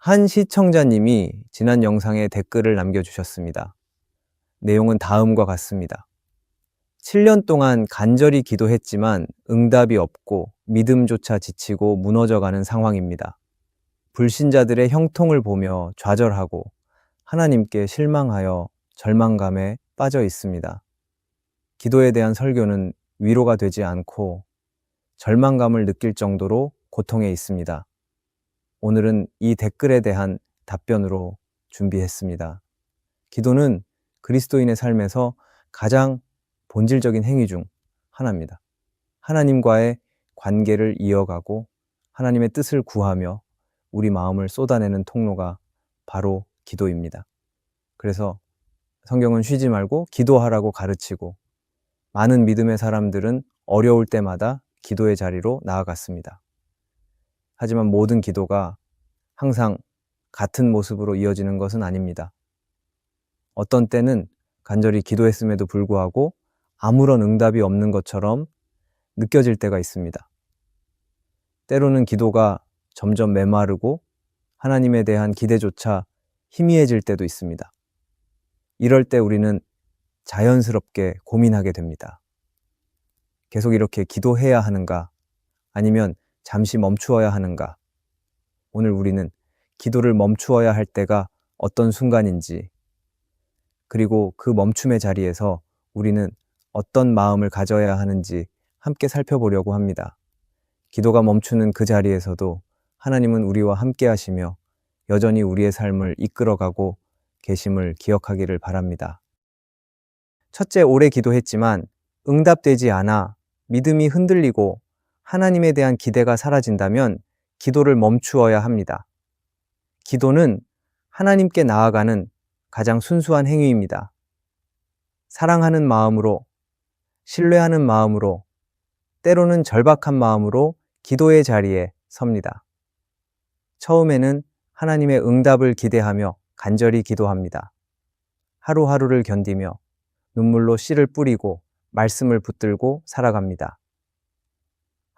한 시청자님이 지난 영상에 댓글을 남겨주셨습니다. 내용은 다음과 같습니다. 7년 동안 간절히 기도했지만 응답이 없고 믿음조차 지치고 무너져가는 상황입니다. 불신자들의 형통을 보며 좌절하고 하나님께 실망하여 절망감에 빠져 있습니다. 기도에 대한 설교는 위로가 되지 않고 절망감을 느낄 정도로 고통에 있습니다. 오늘은 이 댓글에 대한 답변으로 준비했습니다. 기도는 그리스도인의 삶에서 가장 본질적인 행위 중 하나입니다. 하나님과의 관계를 이어가고 하나님의 뜻을 구하며 우리 마음을 쏟아내는 통로가 바로 기도입니다. 그래서 성경은 쉬지 말고 기도하라고 가르치고 많은 믿음의 사람들은 어려울 때마다 기도의 자리로 나아갔습니다. 하지만 모든 기도가 항상 같은 모습으로 이어지는 것은 아닙니다. 어떤 때는 간절히 기도했음에도 불구하고 아무런 응답이 없는 것처럼 느껴질 때가 있습니다. 때로는 기도가 점점 메마르고 하나님에 대한 기대조차 희미해질 때도 있습니다. 이럴 때 우리는 자연스럽게 고민하게 됩니다. 계속 이렇게 기도해야 하는가? 아니면 잠시 멈추어야 하는가? 오늘 우리는 기도를 멈추어야 할 때가 어떤 순간인지, 그리고 그 멈춤의 자리에서 우리는 어떤 마음을 가져야 하는지 함께 살펴보려고 합니다. 기도가 멈추는 그 자리에서도 하나님은 우리와 함께 하시며 여전히 우리의 삶을 이끌어가고 계심을 기억하기를 바랍니다. 첫째, 오래 기도했지만 응답되지 않아 믿음이 흔들리고 하나님에 대한 기대가 사라진다면 기도를 멈추어야 합니다. 기도는 하나님께 나아가는 가장 순수한 행위입니다. 사랑하는 마음으로, 신뢰하는 마음으로, 때로는 절박한 마음으로 기도의 자리에 섭니다. 처음에는 하나님의 응답을 기대하며 간절히 기도합니다. 하루하루를 견디며 눈물로 씨를 뿌리고 말씀을 붙들고 살아갑니다.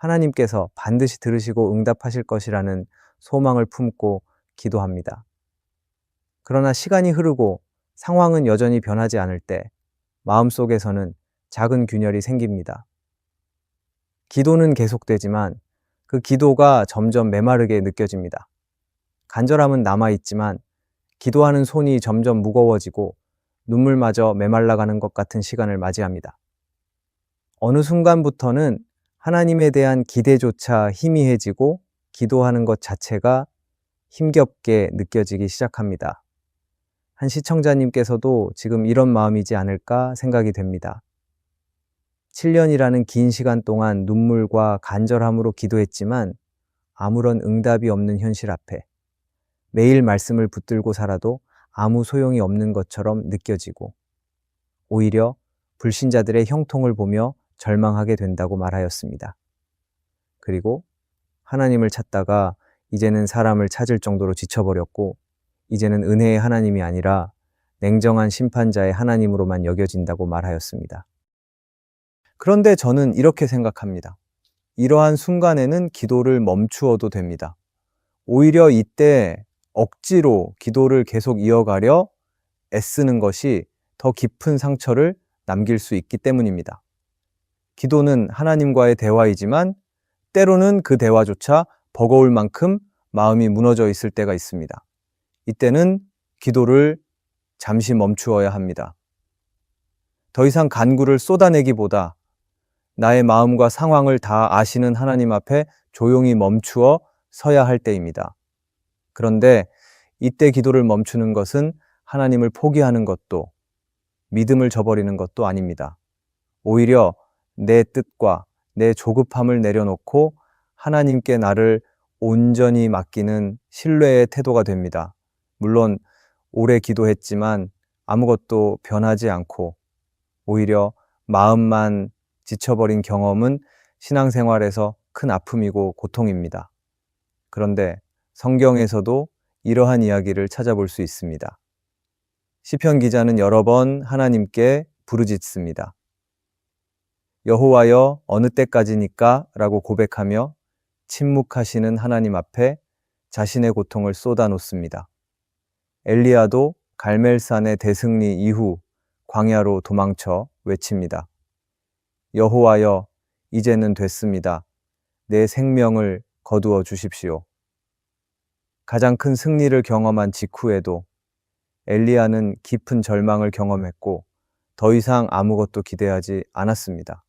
하나님께서 반드시 들으시고 응답하실 것이라는 소망을 품고 기도합니다. 그러나 시간이 흐르고 상황은 여전히 변하지 않을 때 마음속에서는 작은 균열이 생깁니다. 기도는 계속되지만 그 기도가 점점 메마르게 느껴집니다. 간절함은 남아있지만 기도하는 손이 점점 무거워지고 눈물마저 메말라가는 것 같은 시간을 맞이합니다. 어느 순간부터는 하나님에 대한 기대조차 희미해지고 기도하는 것 자체가 힘겹게 느껴지기 시작합니다. 한 시청자님께서도 지금 이런 마음이지 않을까 생각이 됩니다. 7년이라는 긴 시간 동안 눈물과 간절함으로 기도했지만 아무런 응답이 없는 현실 앞에 매일 말씀을 붙들고 살아도 아무 소용이 없는 것처럼 느껴지고 오히려 불신자들의 형통을 보며 절망하게 된다고 말하였습니다. 그리고 하나님을 찾다가 이제는 사람을 찾을 정도로 지쳐버렸고 이제는 은혜의 하나님이 아니라 냉정한 심판자의 하나님으로만 여겨진다고 말하였습니다. 그런데 저는 이렇게 생각합니다. 이러한 순간에는 기도를 멈추어도 됩니다. 오히려 이때 억지로 기도를 계속 이어가려 애쓰는 것이 더 깊은 상처를 남길 수 있기 때문입니다. 기도는 하나님과의 대화이지만 때로는 그 대화조차 버거울 만큼 마음이 무너져 있을 때가 있습니다. 이때는 기도를 잠시 멈추어야 합니다. 더 이상 간구를 쏟아내기보다 나의 마음과 상황을 다 아시는 하나님 앞에 조용히 멈추어 서야 할 때입니다. 그런데 이때 기도를 멈추는 것은 하나님을 포기하는 것도 믿음을 저버리는 것도 아닙니다. 오히려 내 뜻과 내 조급함을 내려놓고 하나님께 나를 온전히 맡기는 신뢰의 태도가 됩니다. 물론 오래 기도했지만 아무것도 변하지 않고 오히려 마음만 지쳐버린 경험은 신앙생활에서 큰 아픔이고 고통입니다. 그런데 성경에서도 이러한 이야기를 찾아볼 수 있습니다. 시편 기자는 여러 번 하나님께 부르짖습니다. 여호와여 어느 때까지니까? 라고 고백하며 침묵하시는 하나님 앞에 자신의 고통을 쏟아놓습니다. 엘리야도 갈멜산의 대승리 이후 광야로 도망쳐 외칩니다. 여호와여, 이제는 됐습니다. 내 생명을 거두어 주십시오. 가장 큰 승리를 경험한 직후에도 엘리야는 깊은 절망을 경험했고 더 이상 아무것도 기대하지 않았습니다.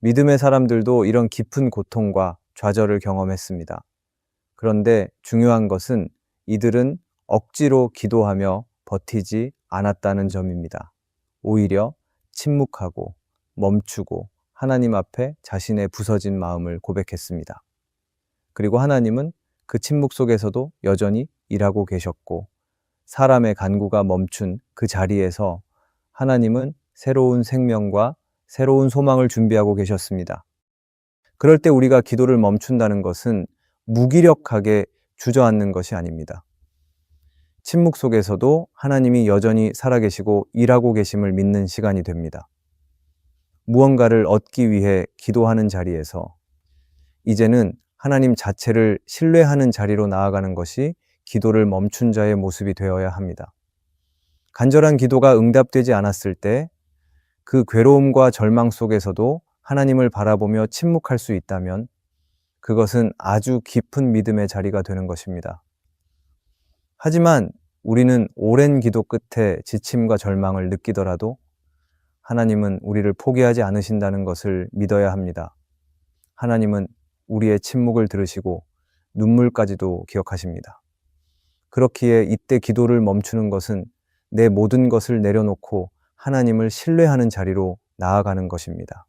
믿음의 사람들도 이런 깊은 고통과 좌절을 경험했습니다. 그런데 중요한 것은 이들은 억지로 기도하며 버티지 않았다는 점입니다. 오히려 침묵하고 멈추고 하나님 앞에 자신의 부서진 마음을 고백했습니다. 그리고 하나님은 그 침묵 속에서도 여전히 일하고 계셨고 사람의 간구가 멈춘 그 자리에서 하나님은 새로운 생명과 새로운 소망을 준비하고 계셨습니다. 그럴 때 우리가 기도를 멈춘다는 것은 무기력하게 주저앉는 것이 아닙니다. 침묵 속에서도 하나님이 여전히 살아계시고 일하고 계심을 믿는 시간이 됩니다. 무언가를 얻기 위해 기도하는 자리에서 이제는 하나님 자체를 신뢰하는 자리로 나아가는 것이 기도를 멈춘 자의 모습이 되어야 합니다. 간절한 기도가 응답되지 않았을 때 그 괴로움과 절망 속에서도 하나님을 바라보며 침묵할 수 있다면 그것은 아주 깊은 믿음의 자리가 되는 것입니다. 하지만 우리는 오랜 기도 끝에 지침과 절망을 느끼더라도 하나님은 우리를 포기하지 않으신다는 것을 믿어야 합니다. 하나님은 우리의 침묵을 들으시고 눈물까지도 기억하십니다. 그렇기에 이때 기도를 멈추는 것은 내 모든 것을 내려놓고 하나님을 신뢰하는 자리로 나아가는 것입니다.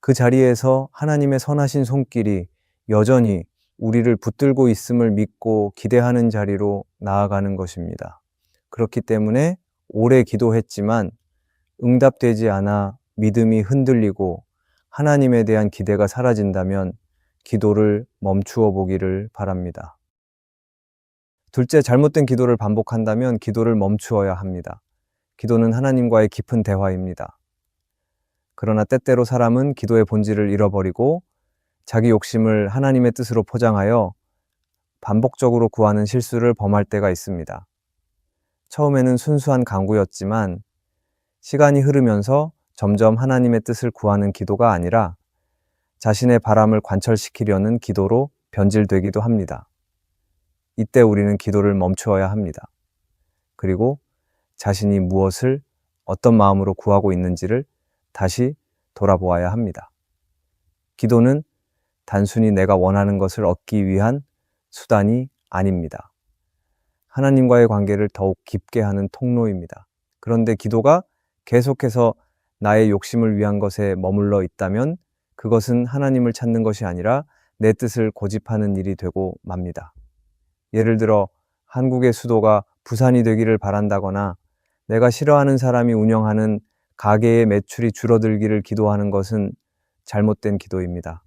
그 자리에서 하나님의 선하신 손길이 여전히 우리를 붙들고 있음을 믿고 기대하는 자리로 나아가는 것입니다. 그렇기 때문에 오래 기도했지만 응답되지 않아 믿음이 흔들리고 하나님에 대한 기대가 사라진다면 기도를 멈추어 보기를 바랍니다. 둘째, 잘못된 기도를 반복한다면 기도를 멈추어야 합니다. 기도는 하나님과의 깊은 대화입니다. 그러나 때때로 사람은 기도의 본질을 잃어버리고 자기 욕심을 하나님의 뜻으로 포장하여 반복적으로 구하는 실수를 범할 때가 있습니다. 처음에는 순수한 간구였지만 시간이 흐르면서 점점 하나님의 뜻을 구하는 기도가 아니라 자신의 바람을 관철시키려는 기도로 변질되기도 합니다. 이때 우리는 기도를 멈추어야 합니다. 그리고 자신이 무엇을 어떤 마음으로 구하고 있는지를 다시 돌아보아야 합니다. 기도는 단순히 내가 원하는 것을 얻기 위한 수단이 아닙니다. 하나님과의 관계를 더욱 깊게 하는 통로입니다. 그런데 기도가 계속해서 나의 욕심을 위한 것에 머물러 있다면 그것은 하나님을 찾는 것이 아니라 내 뜻을 고집하는 일이 되고 맙니다. 예를 들어 한국의 수도가 부산이 되기를 바란다거나 내가 싫어하는 사람이 운영하는 가게의 매출이 줄어들기를 기도하는 것은 잘못된 기도입니다.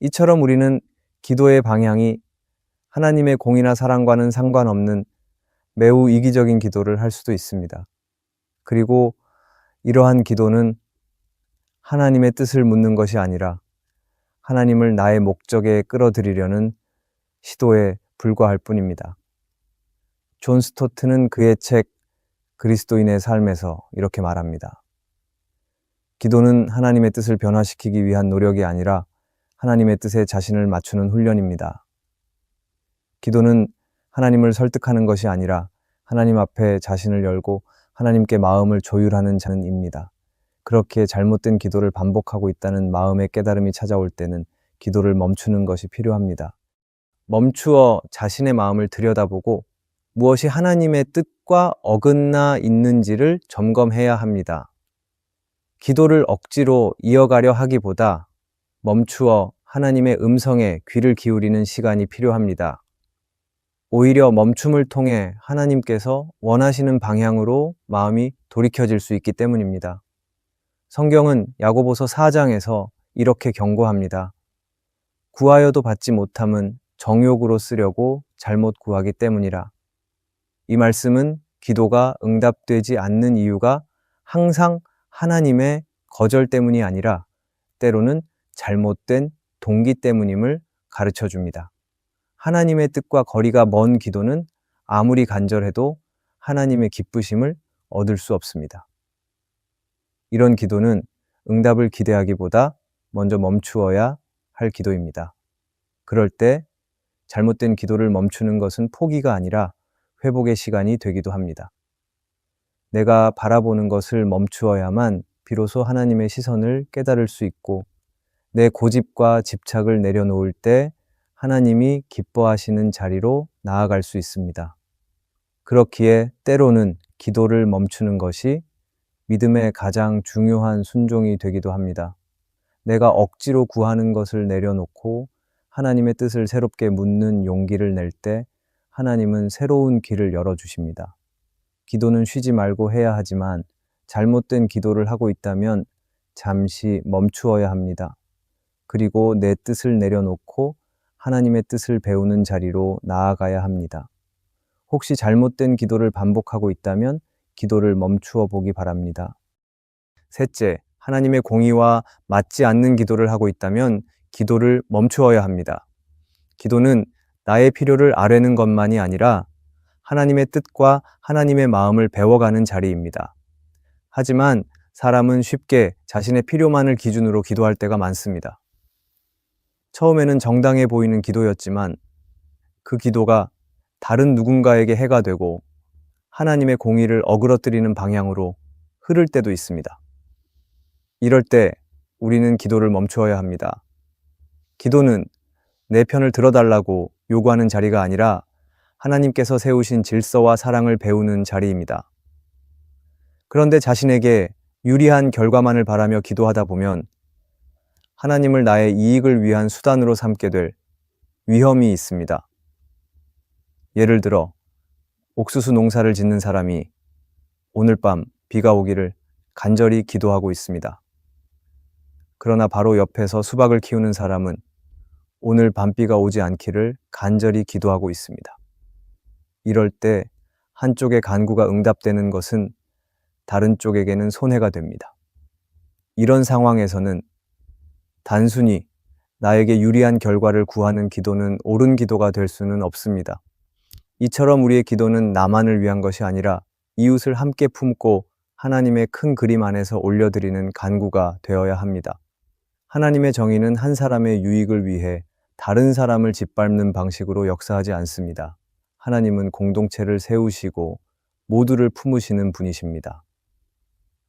이처럼 우리는 기도의 방향이 하나님의 공의나 사랑과는 상관없는 매우 이기적인 기도를 할 수도 있습니다. 그리고 이러한 기도는 하나님의 뜻을 묻는 것이 아니라 하나님을 나의 목적에 끌어들이려는 시도에 불과할 뿐입니다. 존 스토트는 그의 책 그리스도인의 삶에서 이렇게 말합니다. 기도는 하나님의 뜻을 변화시키기 위한 노력이 아니라 하나님의 뜻에 자신을 맞추는 훈련입니다. 기도는 하나님을 설득하는 것이 아니라 하나님 앞에 자신을 열고 하나님께 마음을 조율하는 자입니다. 그렇게 잘못된 기도를 반복하고 있다는 마음의 깨달음이 찾아올 때는 기도를 멈추는 것이 필요합니다. 멈추어 자신의 마음을 들여다보고 무엇이 하나님의 뜻과 어긋나 있는지를 점검해야 합니다. 기도를 억지로 이어가려 하기보다 멈추어 하나님의 음성에 귀를 기울이는 시간이 필요합니다. 오히려 멈춤을 통해 하나님께서 원하시는 방향으로 마음이 돌이켜질 수 있기 때문입니다. 성경은 야고보서 4장에서 이렇게 경고합니다. 구하여도 받지 못함은 정욕으로 쓰려고 잘못 구하기 때문이라. 이 말씀은 기도가 응답되지 않는 이유가 항상 하나님의 거절 때문이 아니라 때로는 잘못된 동기 때문임을 가르쳐 줍니다. 하나님의 뜻과 거리가 먼 기도는 아무리 간절해도 하나님의 기쁘심을 얻을 수 없습니다. 이런 기도는 응답을 기대하기보다 먼저 멈추어야 할 기도입니다. 그럴 때 잘못된 기도를 멈추는 것은 포기가 아니라 회복의 시간이 되기도 합니다. 내가 바라보는 것을 멈추어야만 비로소 하나님의 시선을 깨달을 수 있고, 내 고집과 집착을 내려놓을 때 하나님이 기뻐하시는 자리로 나아갈 수 있습니다. 그렇기에 때로는 기도를 멈추는 것이 믿음의 가장 중요한 순종이 되기도 합니다. 내가 억지로 구하는 것을 내려놓고 하나님의 뜻을 새롭게 묻는 용기를 낼 때 하나님은 새로운 길을 열어주십니다. 기도는 쉬지 말고 해야 하지만 잘못된 기도를 하고 있다면 잠시 멈추어야 합니다. 그리고 내 뜻을 내려놓고 하나님의 뜻을 배우는 자리로 나아가야 합니다. 혹시 잘못된 기도를 반복하고 있다면 기도를 멈추어 보기 바랍니다. 셋째, 하나님의 공의와 맞지 않는 기도를 하고 있다면 기도를 멈추어야 합니다. 기도는 나의 필요를 아뢰는 것만이 아니라 하나님의 뜻과 하나님의 마음을 배워가는 자리입니다. 하지만 사람은 쉽게 자신의 필요만을 기준으로 기도할 때가 많습니다. 처음에는 정당해 보이는 기도였지만 그 기도가 다른 누군가에게 해가 되고 하나님의 공의를 어그러뜨리는 방향으로 흐를 때도 있습니다. 이럴 때 우리는 기도를 멈추어야 합니다. 기도는 내 편을 들어달라고 요구하는 자리가 아니라 하나님께서 세우신 질서와 사랑을 배우는 자리입니다. 그런데 자신에게 유리한 결과만을 바라며 기도하다 보면 하나님을 나의 이익을 위한 수단으로 삼게 될 위험이 있습니다. 예를 들어 옥수수 농사를 짓는 사람이 오늘 밤 비가 오기를 간절히 기도하고 있습니다. 그러나 바로 옆에서 수박을 키우는 사람은 오늘 밤비가 오지 않기를 간절히 기도하고 있습니다. 이럴 때 한쪽의 간구가 응답되는 것은 다른 쪽에게는 손해가 됩니다. 이런 상황에서는 단순히 나에게 유리한 결과를 구하는 기도는 옳은 기도가 될 수는 없습니다. 이처럼 우리의 기도는 나만을 위한 것이 아니라 이웃을 함께 품고 하나님의 큰 그림 안에서 올려드리는 간구가 되어야 합니다. 하나님의 정의는 한 사람의 유익을 위해 다른 사람을 짓밟는 방식으로 역사하지 않습니다. 하나님은 공동체를 세우시고 모두를 품으시는 분이십니다.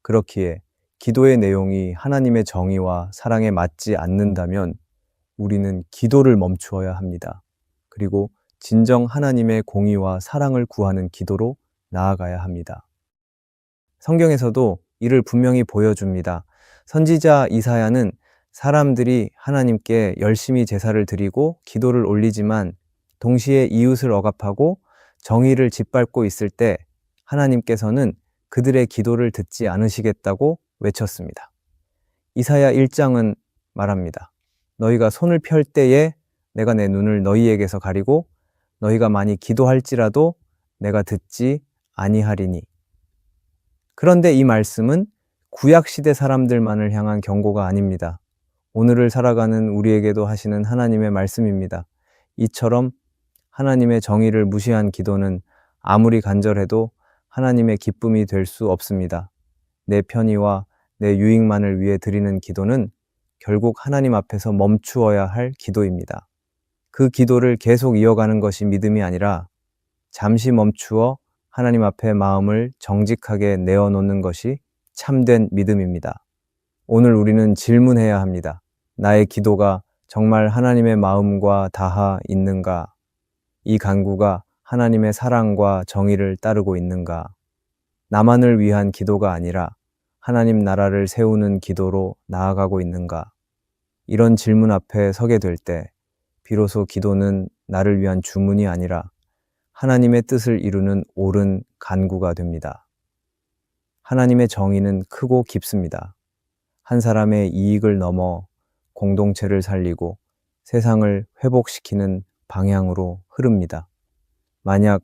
그렇기에 기도의 내용이 하나님의 정의와 사랑에 맞지 않는다면 우리는 기도를 멈추어야 합니다. 그리고 진정 하나님의 공의와 사랑을 구하는 기도로 나아가야 합니다. 성경에서도 이를 분명히 보여줍니다. 선지자 이사야는 사람들이 하나님께 열심히 제사를 드리고 기도를 올리지만 동시에 이웃을 억압하고 정의를 짓밟고 있을 때 하나님께서는 그들의 기도를 듣지 않으시겠다고 외쳤습니다. 이사야 1장은 말합니다. 너희가 손을 펼 때에 내가 내 눈을 너희에게서 가리고 너희가 많이 기도할지라도 내가 듣지 아니하리니. 그런데 이 말씀은 구약시대 사람들만을 향한 경고가 아닙니다. 오늘을 살아가는 우리에게도 하시는 하나님의 말씀입니다. 이처럼 하나님의 정의를 무시한 기도는 아무리 간절해도 하나님의 기쁨이 될 수 없습니다. 내 편의와 내 유익만을 위해 드리는 기도는 결국 하나님 앞에서 멈추어야 할 기도입니다. 그 기도를 계속 이어가는 것이 믿음이 아니라 잠시 멈추어 하나님 앞에 마음을 정직하게 내어놓는 것이 참된 믿음입니다. 오늘 우리는 질문해야 합니다. 나의 기도가 정말 하나님의 마음과 닿아 있는가? 이 간구가 하나님의 사랑과 정의를 따르고 있는가? 나만을 위한 기도가 아니라 하나님 나라를 세우는 기도로 나아가고 있는가? 이런 질문 앞에 서게 될 때 비로소 기도는 나를 위한 주문이 아니라 하나님의 뜻을 이루는 옳은 간구가 됩니다. 하나님의 정의는 크고 깊습니다. 한 사람의 이익을 넘어 공동체를 살리고 세상을 회복시키는 방향으로 흐릅니다. 만약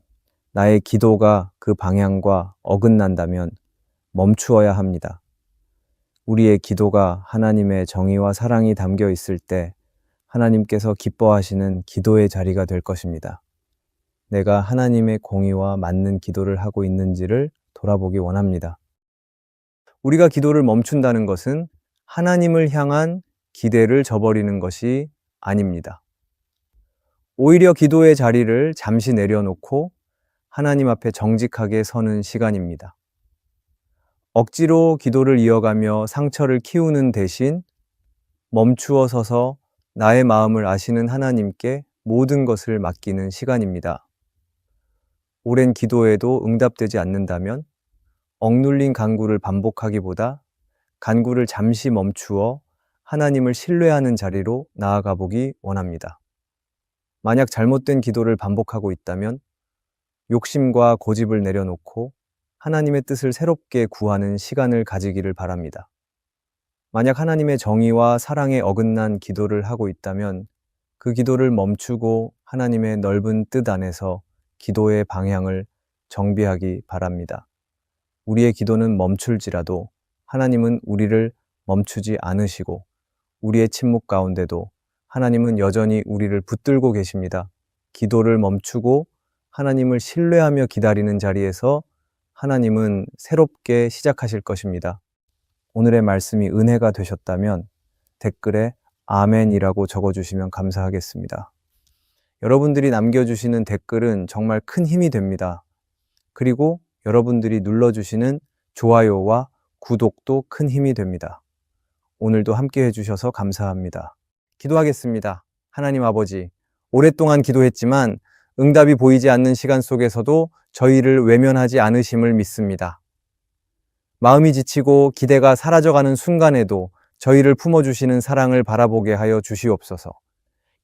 나의 기도가 그 방향과 어긋난다면 멈추어야 합니다. 우리의 기도가 하나님의 정의와 사랑이 담겨 있을 때 하나님께서 기뻐하시는 기도의 자리가 될 것입니다. 내가 하나님의 공의와 맞는 기도를 하고 있는지를 돌아보기 원합니다. 우리가 기도를 멈춘다는 것은 하나님을 향한 기대를 저버리는 것이 아닙니다. 오히려 기도의 자리를 잠시 내려놓고 하나님 앞에 정직하게 서는 시간입니다. 억지로 기도를 이어가며 상처를 키우는 대신 멈추어 서서 나의 마음을 아시는 하나님께 모든 것을 맡기는 시간입니다. 오랜 기도에도 응답되지 않는다면 억눌린 간구를 반복하기보다 간구를 잠시 멈추어 하나님을 신뢰하는 자리로 나아가 보기 원합니다. 만약 잘못된 기도를 반복하고 있다면 욕심과 고집을 내려놓고 하나님의 뜻을 새롭게 구하는 시간을 가지기를 바랍니다. 만약 하나님의 정의와 사랑에 어긋난 기도를 하고 있다면 그 기도를 멈추고 하나님의 넓은 뜻 안에서 기도의 방향을 정비하기 바랍니다. 우리의 기도는 멈출지라도 하나님은 우리를 멈추지 않으시고 우리의 침묵 가운데도 하나님은 여전히 우리를 붙들고 계십니다. 기도를 멈추고 하나님을 신뢰하며 기다리는 자리에서 하나님은 새롭게 시작하실 것입니다. 오늘의 말씀이 은혜가 되셨다면 댓글에 아멘이라고 적어주시면 감사하겠습니다. 여러분들이 남겨주시는 댓글은 정말 큰 힘이 됩니다. 그리고 여러분들이 눌러주시는 좋아요와 구독도 큰 힘이 됩니다. 오늘도 함께 해주셔서 감사합니다. 기도하겠습니다. 하나님 아버지, 오랫동안 기도했지만 응답이 보이지 않는 시간 속에서도 저희를 외면하지 않으심을 믿습니다. 마음이 지치고 기대가 사라져가는 순간에도 저희를 품어주시는 사랑을 바라보게 하여 주시옵소서.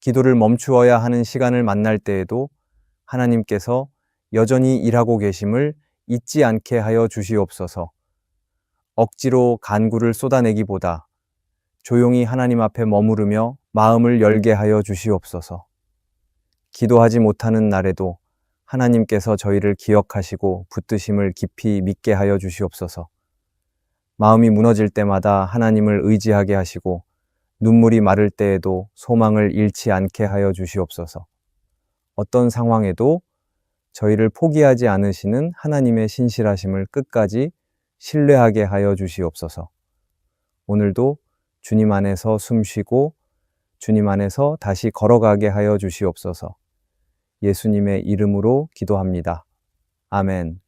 기도를 멈추어야 하는 시간을 만날 때에도 하나님께서 여전히 일하고 계심을 잊지 않게 하여 주시옵소서. 억지로 간구를 쏟아내기보다 조용히 하나님 앞에 머무르며 마음을 열게 하여 주시옵소서. 기도하지 못하는 날에도 하나님께서 저희를 기억하시고 붙드심을 깊이 믿게 하여 주시옵소서. 마음이 무너질 때마다 하나님을 의지하게 하시고 눈물이 마를 때에도 소망을 잃지 않게 하여 주시옵소서. 어떤 상황에도 저희를 포기하지 않으시는 하나님의 신실하심을 끝까지 신뢰하게 하여 주시옵소서. 오늘도 주님 안에서 숨쉬고 주님 안에서 다시 걸어가게 하여 주시옵소서. 예수님의 이름으로 기도합니다. 아멘.